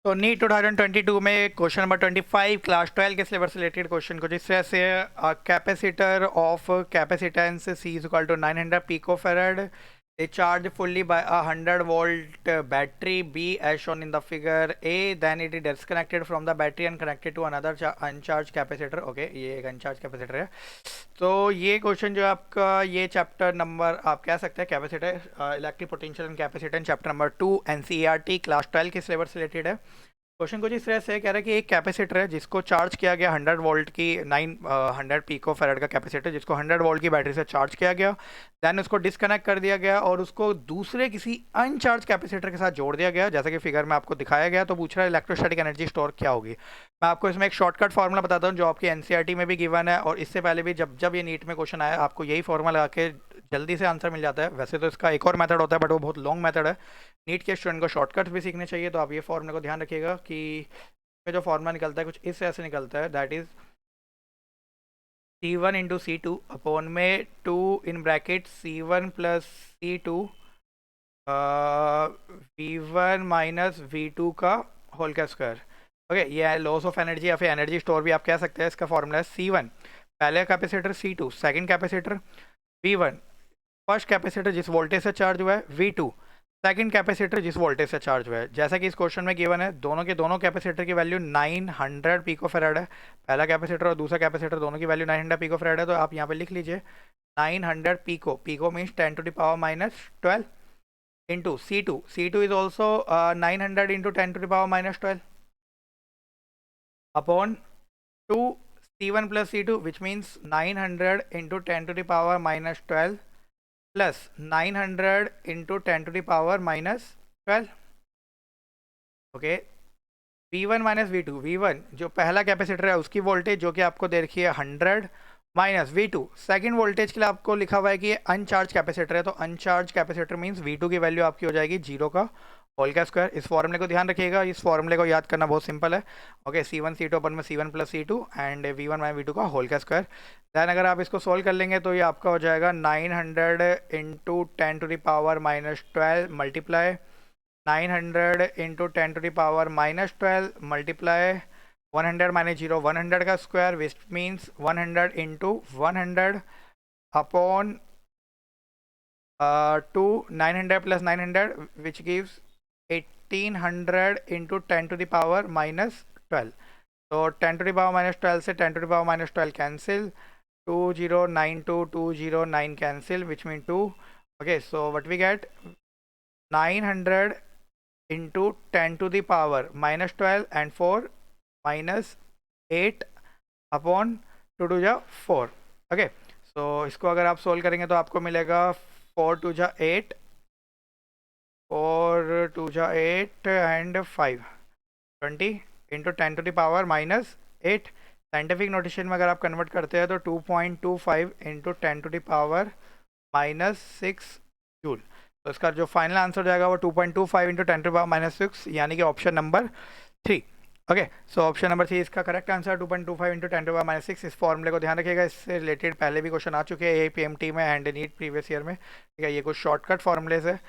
तो नीट 2022 में question number 25 class 12 के सिलेबस से रिलेटेड क्वेश्चन को जिस तरह से capacitor of capacitance C is equal to 900 pico farad a charge fully by a 100 volt battery B as shown in the figure A, then it is disconnected from the battery and connected to another uncharged capacitor. Okay ये एक अनचार्ज capacitor है। तो ये question जो आपका ये chapter number आप कह सकते हैं capacitor electric potential and capacitance chapter number 2 NCERT class 12 के सिलेबस से रिलेटेड है। क्वेश्चन कुछ इस तरह से कह रहा है कि एक कैपेसिटर है जिसको चार्ज किया गया 100 वोल्ट की 900 पिको फैराड का कैपेसिटर जिसको 100 वोल्ट की बैटरी से चार्ज किया गया, देन उसको डिस्कनेक्ट कर दिया गया और उसको दूसरे किसी अनचार्ज कैपेसिटर के साथ जोड़ दिया गया, जैसा कि फिगर में आपको दिखाया गया। तो पूछ रहा है इलेक्ट्रोस्टैटिक एनर्जी स्टोर क्या होगी। मैं आपको इसमें एक शॉर्टकट फार्मूला बताता हूँ जो आपकी एनसीईआरटी में भी गिवन है और इससे पहले भी जब ये नीट में क्वेश्चन आया आपको यही फार्मूला लगा के जल्दी से आंसर मिल जाता है। वैसे तो इसका एक और मेथड होता है बट वो बहुत लॉन्ग मेथड है। नीट के स्टूडेंट को शॉर्टकट भी सीखने चाहिए, तो आप ये फॉर्मूले को ध्यान रखिएगा कि जो फॉर्मूला निकलता है कुछ इस तरह से निकलता है, that is C1 into C2 upon में 2 in bracket C1 plus C2 V1 minus V2 का होल का स्क्वायर। ओके ये लॉस ऑफ एनर्जी या फिर एनर्जी स्टोर भी आप कह सकते हैं। इसका फॉर्मूला है C1 पहले capacitor, C2 second capacitor, V1 first capacitor जिस वोल्टेज से चार्ज हुआ है, V2 सेकंड कैपेसिटर जिस वोल्टेज से चार्ज हुआ है। जैसा कि इस क्वेश्चन में गिवन है दोनों के दोनों कैपेसिटर की वैल्यू 900 पिको फैराड है। पहला कैपेसिटर और दूसरा कैपेसिटर दोनों की वैल्यू 900 पिको फैराड है। तो आप यहाँ पे लिख लीजिए 900 pico, pico means 10 to the power minus 12 into C2, C2 is also 900 into 10 to the power minus 12 upon 2 C1 plus C2 which means 900 into 10 to the power minus 12 plus 900 into 10 to the power minus 12। Okay V1 minus V2, V1 जो पहला capacitor है उसकी voltage जो कि आपको दे रखी है 100 minus V2 second voltage के लिए आपको लिखा हुआ है कि ये अनचार्ज कैपेसिटर है। तो अनचार्ज कैपेसिटर मींस V2 की वैल्यू आपकी हो जाएगी 0 का होल का स्क्वायर। इस फॉर्मूले को ध्यान रखिएगा, इस फॉर्मूले को याद करना बहुत सिंपल है। ओके C1 C2 अपन में C1 plus C2 and V1 minus V2 का होल का स्क्वायर। दैन अगर आप इसको सोल्व कर लेंगे तो ये आपका हो जाएगा 900 into 10 to the power minus 12 multiply 900 into 10 to the power minus 12 multiply 100 minus 0 100 का square which means 100 into 100 upon 2 900 plus 900 which gives 1800 into 10 to the power minus 12। तो 10 टू द पावर माइनस 12 से 10 to the power minus 12 cancel, 209 cancel which mean 2. Okay, so what we get 900 into 10 to the power minus 12 and 4 minus 8 upon 2 to the 4. Okay, so इसको अगर आप solve करेंगे तो आपको मिलेगा 4 to the 8 4 to the 8 and 5 20 into 10 to the power minus 8। Scientific notation में अगर आप कन्वर्ट करते हैं तो 2.25 into 10 to the power minus 6 joule. तो इसका जो फाइनल आंसर जाएगा वो 2.25 into 10 to the power minus 6 यानी कि option number 3। Okay so option number 3 इसका correct answer 2.25 into 10 to the power minus 6। इस फॉर्मूले को ध्यान रखिएगा, इससे रिलेटेड पहले भी क्वेश्चन आ चुके हैं APMT में एंड नीट प्रीवियस ईयर में। ठीक है, ये कुछ शॉर्टकट फॉर्मूलेज है।